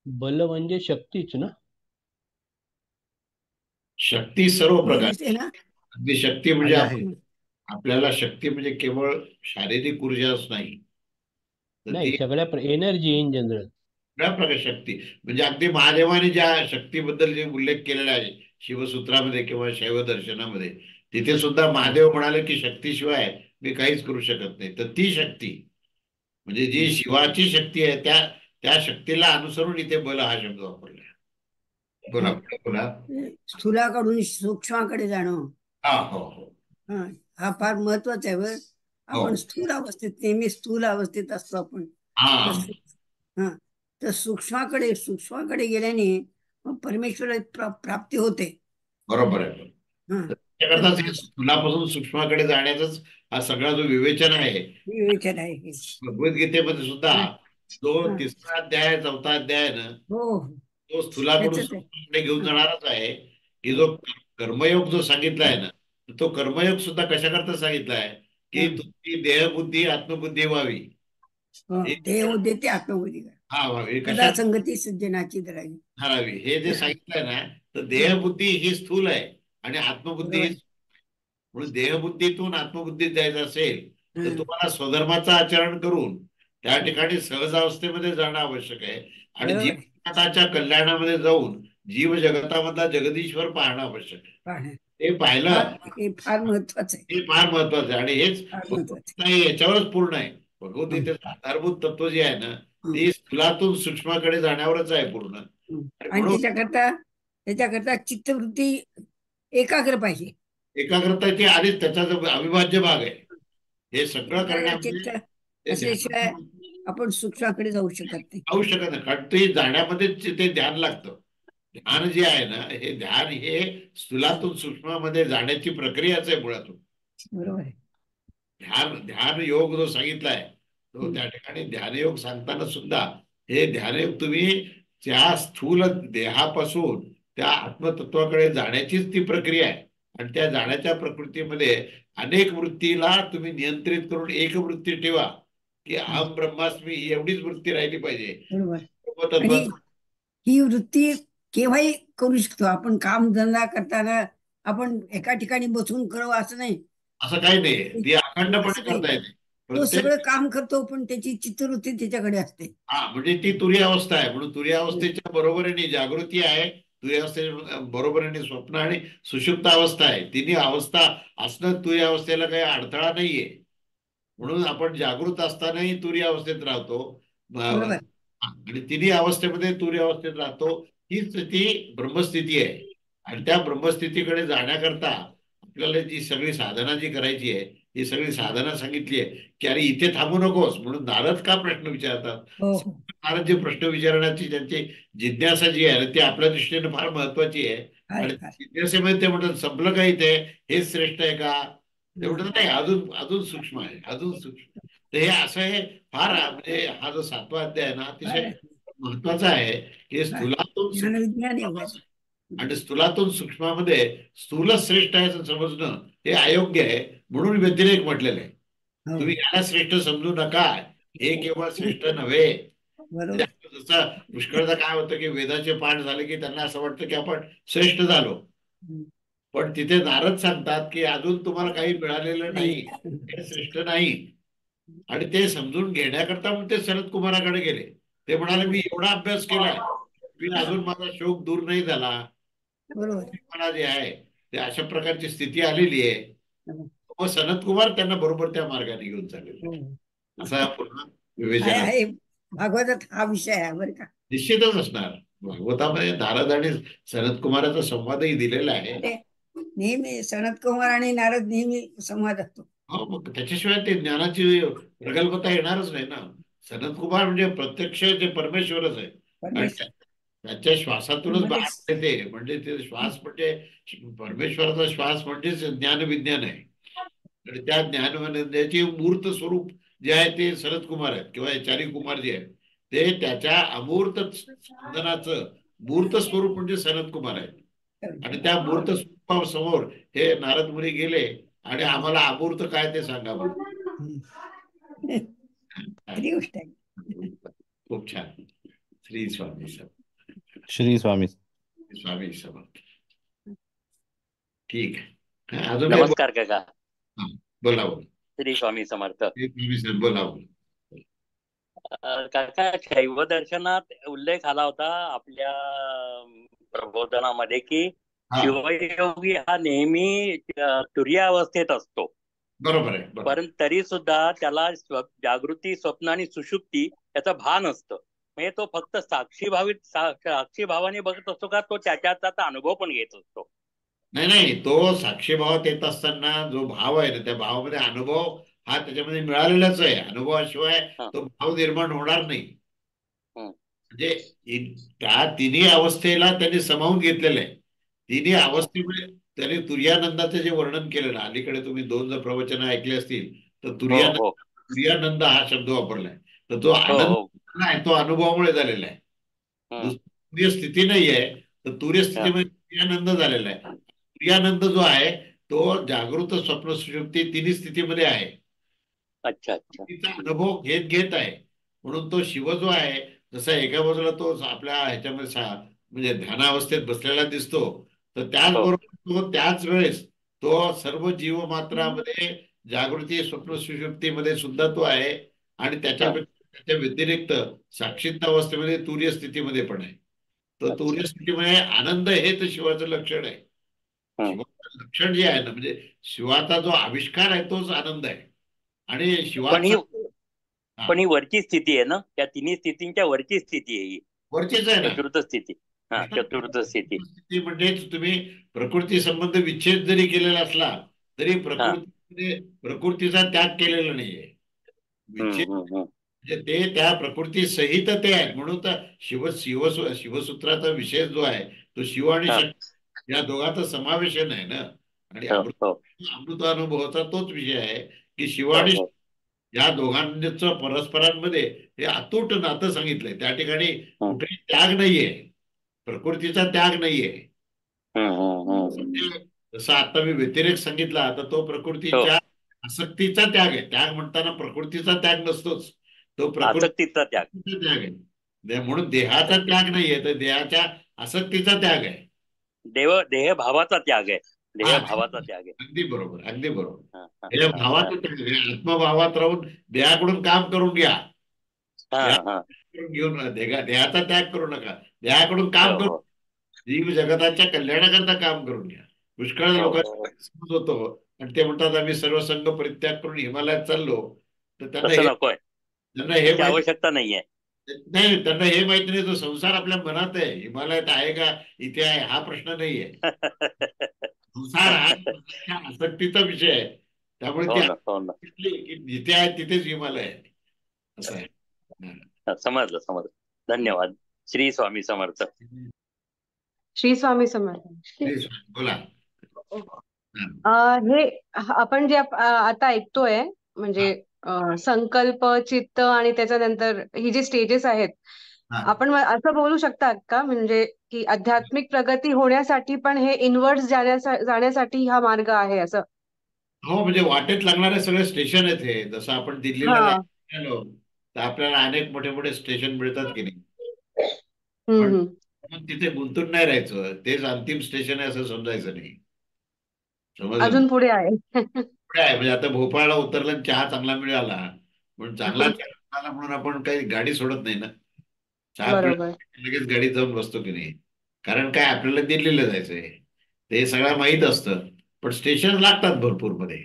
बल म्हणजे शक्तीच ना? शक्ती सर्व प्रकार. तेच आहे ना. अगदी शक्ती म्हणजे आहे आहे. आपल्याला शक्ती म्हणजे केवळ शारीरिक ऊर्जाच नाही, तर नाही, ती सगळ्या एनर्जी इन जनरल. सगळ्या प्रकार शक्ती. म्हणजे अगदी महादेवाने ज्या शक्तीबद्दल जे उल्लेख केलेला आहे शिवसूत्रामध्ये किंवा शैव दर्शनामध्ये, तिथे सुद्धा महादेव म्हणाले की शक्तीशिवाय मी काहीच करू शकत नाही. तर ती शक्ती म्हणजे जी शिवाची शक्ती आहे, त्या त्या शक्तीला अनुसरून इथे बल हा शब्द वापरला आहे. बोला हा. पुढे बोला. स्थूलाकडून सूक्ष्माकडे जाणं. हा, हो हो. हा. हा फार महत्वाचा आहे बरं. हो. आपण स्थूल अवस्थेत नेहमी स्थूल अवस्थेत असतो आपण. तर हा, हा. तर सूक्ष्माकडे गेल्याने मग परमेश्वर प्राप्ती होते. बरोबर आहे. हा. तर तर त्याकरताच हे स्थूलापासून सूक्ष्माकडे जाण्याचाच हा सगळा जो विवेचन आहे. मी विचार आहे हे. भगवद्गीतेमध्ये सुद्धा हा. जो हा. तिसरा अध्याय चौथा अध्याय ना, हो. तो स्थूलाकडून त्याच आहे. सूक्ष्माकडे घेऊन हा. जाणारच आहे. की हो. जो कर्मयोग जो सांगितला आहे ना, तो कर्मयोग सुद्धा कशाकरता सांगितला आहे की हा. तुमची देहबुद्धी आत्मबुद्धी व्हावी. हो. हे देव देते आत्मबुद्धी. हा व्हावी सदा कशा संगती सज्जनाची धरावी. ठरावी, हे जे हा. सांगितलंय ना, तर हा. देहबुद्धी ही स्थूल आहे आणि आत्मबुद्धी बरोबर ही. आहे. म्हणून देहबुद्धीतून आत्मबुद्धीत जायचं असेल तर हा. तुम्हाला स्वधर्माचं आचरण करून त्या ठिकाणी सहजावस्थेमध्ये जाणं आवश्यक आहे. आणि बरोबर आहे. जीवनाच्या कल्याणामध्ये जाऊन जीव जगतामधला जगदीश्वर पाहणं आवश्यक आहे. पाहणं. ते फार पाहिलं, हे फार महत्वाचं आहे. हे फार महत्वाचं आहे. आणि हेच फार महत्वाचं भगवद्गीता याच्यावरच पूर्ण आहे. आहे. भगवद्गीतेचं आधारभूत तत्व जे आहे ना, हं. ते स्थूलातून सूक्ष्माकडे जाण्यावरच आहे पूर्ण. हं. आणि आणि म्हणून त्याच्याकरता चित्तवृत्ती एकाग्र पाहिजे. एकाग्रताची आधीच त्याचा जो अविभाज्य भाग आहे. हे सगळं एकाग्र चित्त करण्यामध्ये ते असल्याशिवाय ध्यान आपण सूक्ष्माकडे जाऊ शकत नाही. होऊ शकत नाही. कारण ते जाण्यामध्येच ते ध्यान लागतं. ध्यान जे आहे ना, हे ध्यान हे स्थूलातून सूक्ष्मामध्ये जाण्याची प्रक्रियाच आहे मुळातून. बरोबर आहे. ध्यान ध्यान योग जो सांगितलाय, तो हं. त्या ठिकाणी ध्यानयोग सांगताना सुद्धा हे ध्यानयोग तुम्ही त्या स्थूल देहापासून त्या आत्मतत्वाकडे जाण्याचीच ती प्रक्रिया आहे. आणि त्या जाण्याच्या प्रकृतीमध्ये अनेक वृत्तीला तुम्ही नियंत्रित करून एक वृत्ती ठेवा की हं. अहम ब्रह्मास्मी, ही एवढीच वृत्ती राहिली पाहिजे. बरोबर. आणि तत्वाचं ही वृत्ती केव्हाही करू शकतो आपण. काम धंदा करताना आपण एका ठिकाणी बसून करावं असं नाही. असं काही नाही, ती असं अखंडपणे काही करता नाही. येते तो प्रत्येक. सगळं काम करतो पण त्याची चित्तवृत्ती त्याच्याकडे असते. हा, म्हणजे ती तुरी अवस्था आहे. म्हणून तुरी अवस्थेच्या बरोबरीने जागृती आहे, तुरी अवस्थेच्या बरोबरीने स्वप्न आणि सुषुप्त अवस्था आहे. तिन्ही अवस्था असणं तुरी अवस्थेला काही अडथळा नाहीये. म्हणून आपण जागृत असतानाही तुरी अवस्थेत राहतो. बरोबर. आणि तिन्ही अवस्थेमध्ये तुरी अवस्थेत राहतो. हीच ती ब्रह्मस्थिती आहे. आणि त्या ब्रह्मस्थितीकडे जाण्याकरता आपल्याला जी सगळी साधना जी करायची आहे, ही सगळी साधना सांगितली आहे की अरे इथे थांबू नकोस. म्हणून नारद का प्रश्न विचारतात. हो हो. नारद जे प्रश्न विचारण्याची त्यांची जिज्ञासा जी आहे ना, ती आपल्या दृष्टीने फार महत्वाची आहे. हाय आणि हाय. जिज्ञासेमध्ये ते म्हणतात संपलं का इथे, हेच श्रेष्ठ आहे का. हं. तेवढं नाही, अजून अजून सूक्ष्म आहे, अजून सूक्ष्म. तर हे असं हे फार म्हणजे हा जो सातवा अध्याय आहे ना, अतिशय फार महत्वाचा आहे की फार स्थूलातून ज्ञान विज्ञान योगाचं. आणि स्थूलातून सूक्ष्मामध्ये स्थूल श्रेष्ठ आहे असं समजणं हे अयोग्य आहे. म्हणून व्यतिरेक म्हटलेलं आहे. हो. तुम्ही याला श्रेष्ठ समजू नका. हे केवळ श्रेष्ठ नव्हे. म्हणजे बरोबर. आता जसं पुष्कळदा काय होतं की वेदाचे पाठ झाले की त्यांना असं वाटतं की आपण श्रेष्ठ झालो. हं. पण तिथे नारद सांगतात की अजून तुम्हाला काही मिळालेलं नाही. नाही, हे श्रेष्ठ नाही. आणि ते समजून घेण्याकरता मग ते सनत कुमाराकडे गेले. ते म्हणाले मी एवढा अभ्यास केलाय, मी अजून माझा शोक दूर नाही झाला. बरोबर. मला जे आहे ते अशा प्रकारची स्थिती आलेली आहे. हो. मग सनत कुमार त्यांना बरोबर त्या मार्गाने घेऊन चाललेले हो. आहे. असा पुन्हा आहे विवेचन आहे. भागवतात हा विषय आहे बरं का. निश्चितच असणार. भागवतामध्ये नारद आणि सनत कुमाराचा संवादही दिलेला आहे. ते नेहमी सनत कुमार आणि नारद नेहमी संवाद असतो. हो, मग त्याच्याशिवाय ते ज्ञानाची प्रगल्भता येणारच नाही ना. सनत कुमार म्हणजे प्रत्यक्ष ते परमेश्वरच आहे. आणि परमेश्वर त्याच्या श्वासातूनच मध्येच. बाहेर येते. म्हणजे ते श्वास म्हणजे परमेश्वराचा श्वास म्हणजेच ज्ञान विज्ञान आहे. आणि त्या ज्ञानविज्ञानाचे मूर्त स्वरूप जे आहे ते सनत कुमार आहेत किंवा हे चारी कुमार जे आहेत, ते त्याच्या अमूर्त स्पंदनाचं मूर्त स्वरूप म्हणजे सनत कुमार आहेत. आणि त्या मूर्त स्वरूपासमोर हे नारद मुनी गेले आणि आम्हाला अमूर्त काय ते सांगा बरं. हं. खरी गोष्ट आहे. खूप छान. श्री स्वामी सर. श्री स्वामी. स्वामी समर्थ. ठीक आहे. अजून काही नमस्कार काका. हा, बोला बोला. श्री स्वामी समर्थ. स्वामी सर बोला बोला. काका, शैव दर्शनात उल्लेख आला होता आपल्या प्रबोधनामध्ये की हा शिवयोगी हा नेहमी तुर्यावस्थेत असतो, बरोबर आहे. बरोबर. पण तरी सुद्धा त्याला जागृती, स्वप्न आणि सुषुप्ती याचं भान असतं. म्हणजे तो फक्त साक्षी भावाने बघत असतो का, तो त्याचा अनुभव पण घेत असतो? नाही नाही, तो साक्षीभावात येत असताना जो भाव आहे ना, त्या भावामध्ये अनुभव हा त्याच्यामध्ये मिळालेलाच आहे. अनुभवाशिवाय हा. तो भाव निर्माण होणार नाही. हं. म्हणजे त्या तिन्ही अवस्थेला त्यांनी समावून घेतलेलं आहे. तिन्ही अवस्थेमध्ये त्यांनी तुर्यानंदाचं जे वर्णन केलं ना, अलीकडे तुम्ही 2 जर प्रवचन ऐकले असतील तर हो तुर्यानंद हो तुर्यानंद हा शब्द वापरलाय. तर तो हो आनंद हो. आहे, तो अनुभवामुळे झालेला आहे. हं. तुर्य स्थिती नाहीये, तर तुर्य हा. स्थितीमध्ये तुर्यानंद झालेला आहे. तुर्यानंद जो आहे तो जागृत, स्वप्न, सुषुप्ती तिन्ही स्थितीमध्ये आहे. अच्छा अच्छा. तिचा अनुभव घेत घेत आहे. म्हणून तो शिव जो आहे, जसा एका बाजूला तो आपल्या ह्याच्यामध्ये म्हणजे ध्यानावस्थेत बसलेला दिसतो, तर हो त्याचबरोबर तो त्याच वेळेस तो सर्व जीवमात्रामध्ये जागृती, स्वप्न, सुषुप्तीमध्ये सुद्धा तो आहे. आणि हा. त्याच्या व्यतिरिक्त साक्षीत्व अवस्थेमध्ये तुर्य स्थितीमध्ये पण आहे. तर अच्छा. तुर्य स्थितीमध्ये आनंद हे तर शिवाचं लक्षण आहे. हं. शिवाचं लक्षण जे आहे ना, म्हणजे शिवाचा जो आविष्कार आहे तोच आनंद आहे. आणि पण शिवाचा ही हा पण ही वरची स्थिती आहे ना, त्या तिन्ही स्थितींच्या वरची स्थिती आहे ही वरचेच आहे ना. चतुर्थ स्थिती. हा, चतुर्थ स्थिती. स्थिती म्हणजेच तुम्ही प्रकृती संबंध विच्छेद जरी केलेला असला तरी हा. प्रकृतीचा त्याग केलेला नाहीये. विच्छेद हम्म. म्हणजे ते त्या प्रकृती सहित ते आहेत. म्हणून तर शिवसूत्राचा विषय जो आहे तो शिव आणि हा. शक्ती या दोघांचा समावेशन आहे ना. आणि हो हो अमृतानुभवाचा तोच विषय आहे की शिव हो आणि हो. या दोघांचं परस्परांमध्ये हे अतूट नातं सांगितलंय. त्या ठिकाणी हं. कुठेही त्याग नाहीये, प्रकृतीचा त्याग नाहीये. हम्म. जसं आता मी व्यतिरेक सांगितला, तर तो हो, प्रकृतीच्या आसक्तीचा त्याग आहे. त्याग म्हणताना प्रकृतीचा त्याग नसतोच, तो आसक्तीचा त्याग. प्रकृतीचा त्याग आहे. म्हणून देहाचा त्याग नाहीये, तर देहाच्या आसक्तीचा त्याग आहे. देह भावाचा त्याग आहे. देह हा भावाचा त्याग आहे. अगदी बरोबर, अगदी बरोबर. हा, हा, देह हा, भावाचा त्याग आहे. आत्मभावात राहून देहाकडून काम करून घ्या. हा, हा. घेऊन देहाचा त्याग करू नका. देहाकडून काम हो करून हो जीव जगताच्या कल्याणाकरता काम करून घ्या. पुष्कळ हो लोकांना हो. समज होतो आणि ते म्हणतात आम्ही सर्व संघ परित्याग करून हिमालयात चाललो. तर तसं नकोय. त्यांना हे त्याची माहिती आवश्यकता नाहीये. नाही, त्यांना हे माहिती नाही तो संसार आपल्या मनात आहे. हिमालयात आहे का इथे आहे हा प्रश्न नाहीये. संसार हा मनाच्या आसक्तीचा विषय आहे. त्यामुळे हो ती ना, हो ना. की जिथे आहे तिथेच हिमालय आहे असं आहे. हा, समजलं. धन्यवाद. श्री स्वामी समर्थ. श्री स्वामी समर्थ. बोला. हे आपण जे आता ऐकतोय म्हणजे संकल्प, चित्त आणि त्याच्यानंतर ही जी स्टेजेस आहेत, हा. आपण असं बोलू शकतात का म्हणजे की आध्यात्मिक प्रगती होण्यासाठी पण हे इनवर्ड्स जाण्यासाठी हा मार्ग आहे असं? हो, म्हणजे वाटेत लागणारे सगळे स्टेशन आहेत हे. जसं आपण दिल्लीला हा. गेलो तर आपल्याला अनेक मोठे मोठे स्टेशन मिळतात की नाही. हम्म. पण तिथे गुंतून नाही राहायचं. तेच अंतिम स्टेशन आहे असं समजायचं नाही. समजलं? अजून पुढे आहे. पुढे आहे म्हणजे आता भोपाळला उतरला आणि चहा चांगला मिळाला म्हणून चांगला चहा मिळाला म्हणून आपण काही गाडी सोडत नाही ना. चहा बरोबर. लगेच गाडीत जाऊन बसतो की नाही. कारण काय आपल्याला दिल्लीला जायचंय ते सगळं माहीत असतं. पण स्टेशन लागतात भरपूर मध्ये.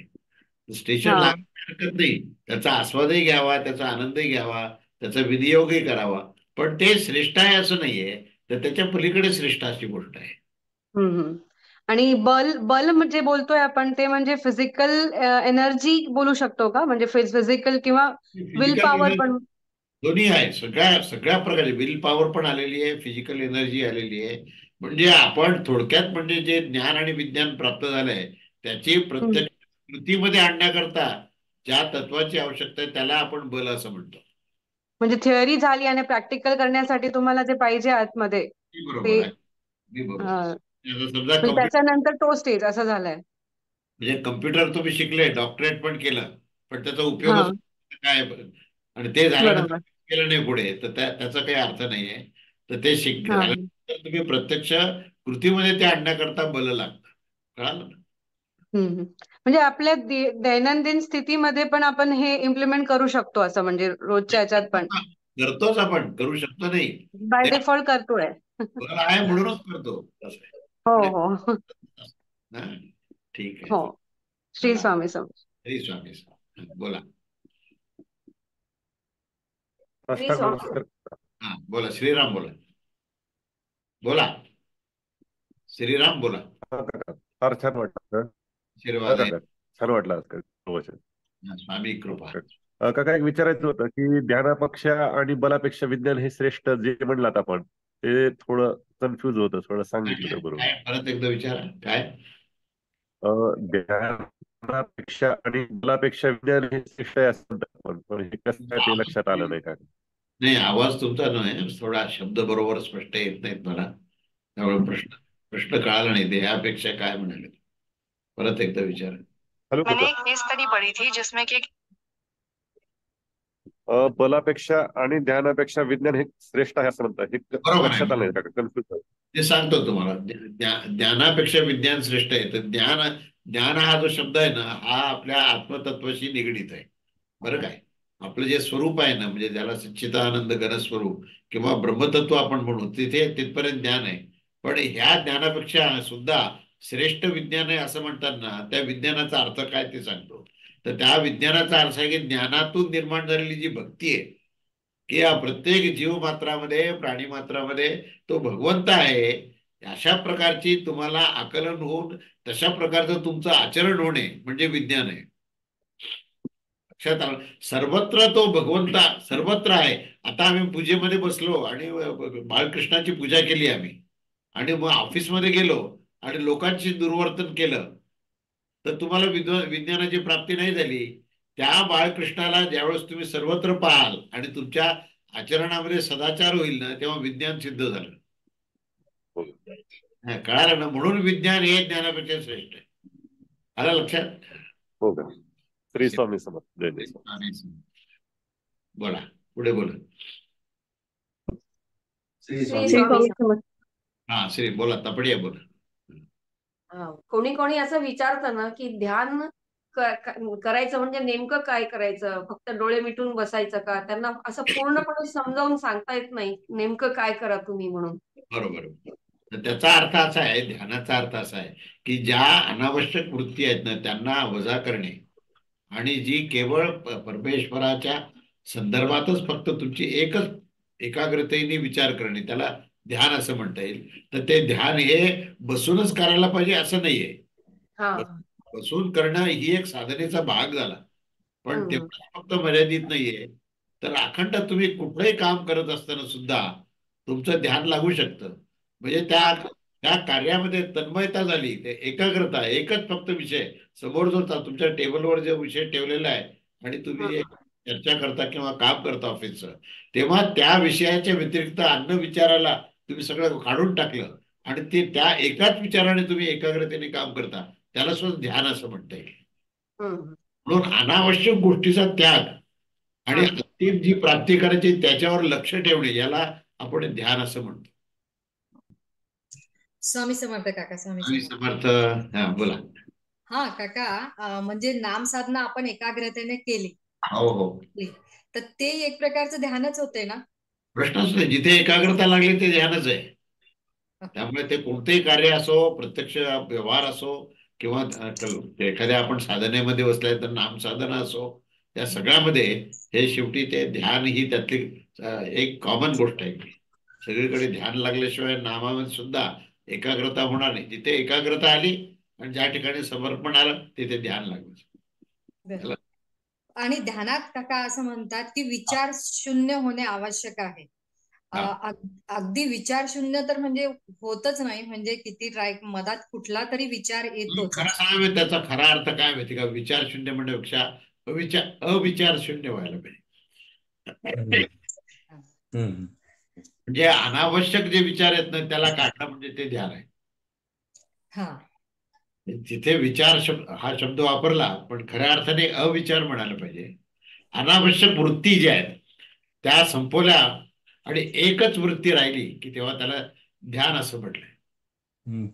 स्टेशन हा. लागण्याची हरकत नाही. त्याचा आस्वादही घ्यावा, त्याचा आनंदही घ्यावा, त्याचा विनियोगही करावा. पण ते श्रेष्ठ आहे असं नाहीये, तर त्याच्या पलीकडे श्रेष्ठ अशी गोष्ट आहे. हम्म. आणि बल म्हणजे बोलतोय आपण ते म्हणजे फिजिकल एनर्जी बोलू शकतो का? म्हणजे फिजिकल किंवा विल पॉवर फिजिकल पण? दोन्ही आहे. सगळ्या सगळ्या प्रकारचे विल पॉवर पण आलेली आहे, फिजिकल एनर्जी आलेली आहे. म्हणजे आपण थोडक्यात म्हणजे जे ज्ञान आणि विज्ञान प्राप्त झालंय त्याची प्रत्यक्ष कृतीमध्ये आणण्याकरता ज्या तत्वाची आवश्यकता आहे त्याला आपण बल असं म्हणतो. म्हणजे थिअरी झाली आणि प्रॅक्टिकल करण्यासाठी तुम्हाला जे पाहिजे आतमध्ये अगदी बरोबर ते आहे. अगदी बरोबर. हा. आता समजा म्हणजे त्याच्यानंतर तो स्टेज असं झालाय. म्हणजे कम्प्युटर तुम्ही शिकले, डॉक्टरेट पण केलं, पण त्याचा हा. उपयोगच काय आणि ते झाल्यानंतर बरोबर. केलं नाही पुढे तर त्याचा काही अर्थ नाहीये. तर ते झाल्यानंतर तुम्ही प्रत्यक्ष कृतीमध्ये ते आणण्याकरता बल लागतं. कळालं ना? म्हणजे आपल्या दैनंदिन स्थितीमध्ये पण आपण हे इम्प्लिमेंट करू शकतो, असं म्हणजे रोजच्या ह्याच्यात पण करतोच, आपण करू शकतो नाही, बाय डिफॉल्ट करतोय. बल आहे म्हणूनच करतो असं आहे. हो हो हा, ठीक आहे. हो. श्री स्वामी समर्थ. श्री स्वामी बोला. नमस्कार. हा बोला, श्रीराम बोला. बोला श्रीराम बोला. फार छान वाटलं आशीर्वाद आहे. छान वाटलं आजकाल प्रवचन. स्वामी कृपा. काका, एक विचारायचं होतं की ध्यानापेक्षा आणि बलापेक्षा विज्ञान हे श्रेष्ठ जे म्हणलात आपण, ते थोडं कन्फ्युज होतं, थोडं सांगितलं तर बरोबर. परत एकदा विचारा काय. ध्यानापेक्षा आणि बलापेक्षा विज्ञान हे श्रेष्ठ आहे असं म्हणतात आपण, पण हे कसं काय ते लक्षात आलं नाही का? नाही, आवाज तुमचा नाही, थोडा शब्द बरोबर स्पष्ट येत नाहीत मला, त्यामुळे प्रश्न कळाला नाही. ध्येयापेक्षा काय म्हणाले, परत एकदा विचारा. हॅलो. बलापेक्षा आणि ध्यानापेक्षा विज्ञान हे श्रेष्ठ आहे असं म्हणतात, हे लक्षात आलं नाही का? कन्फ्युज. ते सांगतो तुम्हाला. ज्ञानापेक्षा विज्ञान श्रेष्ठ आहे. तर ज्ञान हा जो शब्द आहे ना, हा आपल्या आत्मतत्वाशी निगडीत आहे. बरं काय, आपलं जे स्वरूप आहे ना, म्हणजे ज्याला सच्चिदानंद घनस्वरूप किंवा ब्रह्मतत्व आपण म्हणू, तिथे तिथपर्यंत ज्ञान आहे. पण ह्या ज्ञानापेक्षा सुद्धा श्रेष्ठ विज्ञान आहे असं म्हणतात ना, त्या विज्ञानाचा अर्थ काय ते सांगतो. तर त्या विज्ञानाचा अर्थ आहे की ज्ञानातून निर्माण झालेली जी भक्ती आहे, की या प्रत्येक जीवमात्रामध्ये, प्राणीमात्रामध्ये तो भगवंत आहे, अशा प्रकारची तुम्हाला आकलन होऊन तशा प्रकारचं तुमचं आचरण होणे म्हणजे विज्ञान आहे. लक्षात आलं? सर्वत्र तो भगवंत सर्वत्र आहे. आता आम्ही पूजेमध्ये बसलो आणि बाळकृष्णाची पूजा केली आम्ही, आणि मग ऑफिसमध्ये गेलो आणि लोकांशी दुर्वर्तन केलं, तर तुम्हाला विज्ञानाची प्राप्ती नाही झाली. त्या बाळकृष्णाला ज्यावेळेस तुम्ही सर्वत्र पाहाल आणि तुमच्या आचरणामध्ये सदाचार होईल ना, तेव्हा विज्ञान सिद्ध झालं. कळालं ना? म्हणून विज्ञान हे ज्ञानापेक्षा श्रेष्ठ आहे. आलं लक्षात? हो का? श्री स्वामी समर्थ. जय जय. बोला, पुढे बोला. हा श्री बोला, तपडिया बोला. कोणी कोणी असं विचारतं ना की ध्यान करायचं म्हणजे नेमकं काय करायचं, फक्त डोळे मिटून बसायचं का? त्यांना असं पूर्णपणे समजावून सांगता येत नाही नेमकं काय करा तुम्ही म्हणून. बरोबर. तर त्याचा अर्थ असा आहे, ध्यानाचा अर्थ असा आहे की ज्या अनावश्यक वृत्ती आहेत ना, त्यांना वजा करणे, आणि जी केवळ परमेश्वराच्या संदर्भातच फक्त तुमची एकच एकाग्रतेने विचार करणे, त्याला ध्यान असं म्हणता येईल. तर ते ध्यान हे बसूनच करायला पाहिजे असं नाहीये. बसून करणं ही एक साधनेचा भाग झाला, पण ते फक्त मर्यादित नाहीये. तर अखंड तुम्ही कुठलंही काम करत असताना सुद्धा तुमचं ध्यान लागू शकतं. म्हणजे त्या कार्यामध्ये तन्मयता झाली, ते एकाग्रता, एकच फक्त विषय समोर जो तुमच्या टेबलवर जो विषय ठेवलेला आहे आणि तुम्ही चर्चा करता किंवा काम करता ऑफिसचं, तेव्हा त्या विषयाच्या व्यतिरिक्त अन्य विचाराला तुम्ही सगळं काढून टाकलं आणि ते त्या एकाच विचाराने तुम्ही एकाग्रतेने काम करता, त्याला सुद्धा ध्यान असं म्हणता येईल. म्हणून अनावश्यक गोष्टीचा त्याग आणि अंतिम जी प्राप्ती करायची त्याच्यावर लक्ष ठेवणे, याला आपण ध्यान असं म्हणतो. स्वामी समर्थ काका. स्वामी समर्थ. हा बोला. हा काका, म्हणजे नाम साधना आपण एकाग्रतेने केली, हो हो, तर ते एक प्रकारचं ध्यानच होते ना? प्रश्नच नाही. जिथे एकाग्रता लागली ते ध्यानच आहे. त्यामुळे ते कोणतेही कार्य असो, प्रत्यक्ष व्यवहार असो, किंवा एखाद्या आपण साधनेमध्ये बसलाय तर नाम साधना असो, त्या सगळ्यामध्ये हे शेवटी ते ध्यान ही त्यातली एक कॉमन गोष्ट आहे. सगळीकडे ध्यान लागल्याशिवाय नामामध्ये सुद्धा एकाग्रता होणार नाही. जिथे एकाग्रता आली आणि ज्या ठिकाणी समर्पण आलं तिथे ध्यान लागलं. आणि ध्यानात काका असं म्हणतात की विचार शून्य होणे आवश्यक आहे. अगदी विचार शून्य तर म्हणजे होतच नाही, म्हणजे किती ट्राय मधात कुठला तरी विचार येतो. त्याचा खरा अर्थ काय माहिती का? विचार शून्य म्हणण्यापेक्षा अविचार शून्य व्हायला पाहिजे. म्हणजे अनावश्यक जे विचार आहेत ना, त्याला काढणं म्हणजे ते ध्यान आहे. तिथे विचार हा शब्द वापरला, पण खऱ्या अर्थाने अविचार म्हणायला पाहिजे. अनावश्यक वृत्ती ज्या आहेत त्या संपवल्या आणि एकच वृत्ती राहिली की तेव्हा त्याला ध्यान असं म्हटलंय.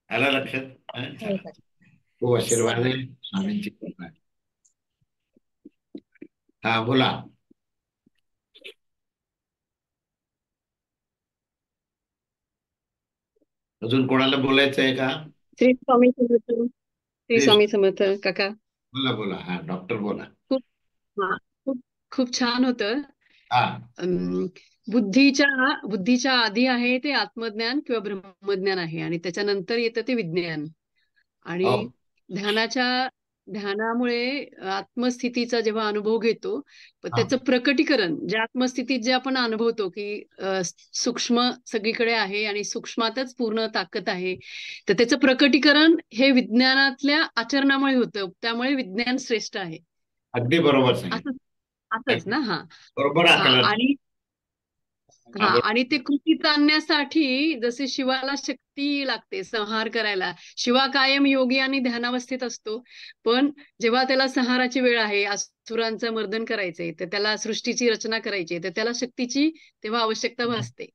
आला लक्षात? चला, खूप आशीर्वाद आहे, स्वामींची कृपा आहे. हा बोला. अजून कोणाला बोलायचं आहे का? श्री स्वामी समर्थ. श्री प्लीज स्वामी समर्थ काका. बोला बोला. हा डॉक्टर बोला. खूप हा खूप खूप छान होतं. हा अम, बुद्धीच्या आधी आहे ते आत्मज्ञान किंवा ब्रह्मज्ञान आहे आणि त्याच्यानंतर येतं ते विज्ञान. हो आणि ध्यानामुळे आत्मस्थितीचा जेव्हा अनुभव घेतो हा त्याचं प्रकटीकरण ज्या आत्मस्थितीत जे आपण अनुभवतो की सूक्ष्म सगळीकडे आहे आणि सूक्ष्मातच पूर्ण ताकद आहे, तर त्याचं प्रकटीकरण हे विज्ञानातल्या आचरणामुळे होतं. त्यामुळे विज्ञान श्रेष्ठ आहे. अगदी बरोबर सांगितलं. असंच ना. हा बरोबर हा आकलन. आणि हा हा बोला. आणि ते कृतीत आणण्यासाठी जसे शिवाला शक्ती लागते संहार करायला. शिवा कायम योगी आणि ध्यानावस्थेत असतो, पण जेव्हा त्याला संहाराची वेळ आहे, असुरांचं मर्दन करायचंय, तर त्याला सृष्टीची रचना करायची, तर त्याला शक्तीची तेव्हा आवश्यकता भासते.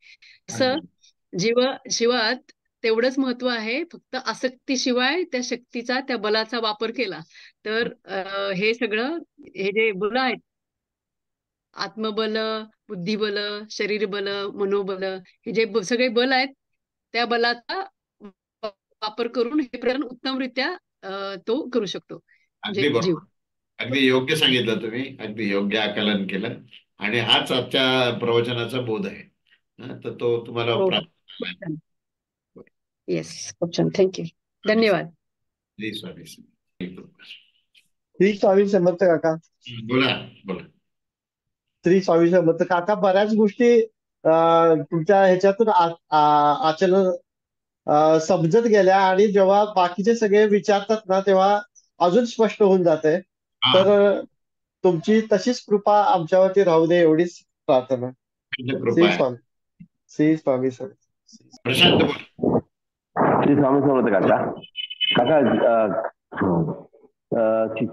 असं अगदी. शिवात तेवढंच महत्व आहे, फक्त आसक्तीशिवाय त्या शक्तीचा त्या बलाचा वापर केला तर हे सगळं हे जे बल आहेत, आत्मबल, बुद्धिबल, शरीरबल, मनोबल, हे जे सगळे बल आहेत, त्या बलाचा वापर करून हे प्रकरण उत्तमरित्या तो करू शकतो, अगदी म्हणजे जीव. बरोबर. अगदी योग्य सांगितलं तुम्ही. अगदी योग्य आकलन केलं आणि हाच आजच्या प्रवचनाचा बोध आहे. तर तो तुम्हाला हो, प्राप्त खूप झाला. छान. येस, खूप छान. थँक्यू. धन्यवाद. श्री स्वामी समर्थ. श्री स्वामी समर्थ काका. बोला बोला. श्री स्वामी समर्थ काका. बऱ्याच गोष्टी तुमच्या ह्याच्यातून आचरण समजत गेल्या आणि जेव्हा बाकीचे सगळे विचारतात ना तेव्हा अजून स्पष्ट होऊन जाते. हा तर तुमची तशीच कृपा आमच्यावरती राहू दे एवढीच प्रार्थना. कृपा श्री आहे. स्वामी. श्री स्वामी समर्थ. प्रशांत बोला. श्री स्वामी समर्थ काका. काका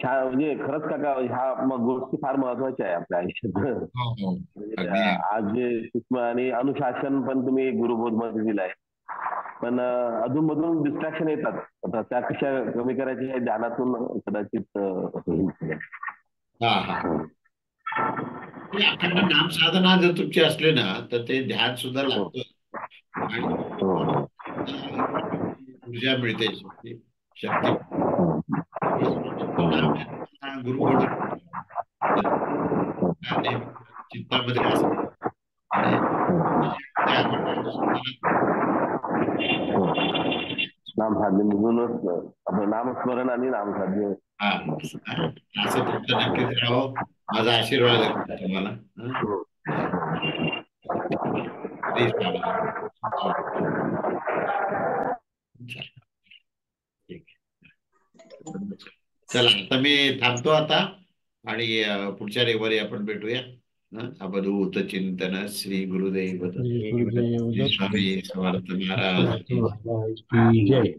छान, म्हणजे खरंच काका ह्या गोष्टी फार महत्वाच्या आहे आपल्या आयुष्यात. हो हो म्हणजे अगदी. आज जे सूक्ष्म आणि अनुशासन पण तुम्ही गुरुबोध मध्ये दिलाय, पण अधूनमधून डिस्ट्रॅक्शन येतात. आता त्या कशा कमी करायच्या हे ध्यानातून कदाचित होईल. हा हा म्हणजे अखंड नाम साधना जर तुमची असले ना तर ते ध्यान सुद्धा लागतं आणि ऊर्जा मिळते, शक्ती. गुरु चित्तामध्ये असते आणि नामसाध्य म्हणूनच आपलं नामस्मरण आणि नामसाध्य. असं तुमचं नक्कीच राहावं. माझा आशीर्वाद आहे तुम्हाला. चला आता मी थांबतो आता आणि पुढच्या रविवारी आपण भेटूया. अवधूत चिंतन. श्री गुरुदेव दत्त. श्री गुरुदेव दत्त. स्वामी समर्थ महाराज. जय.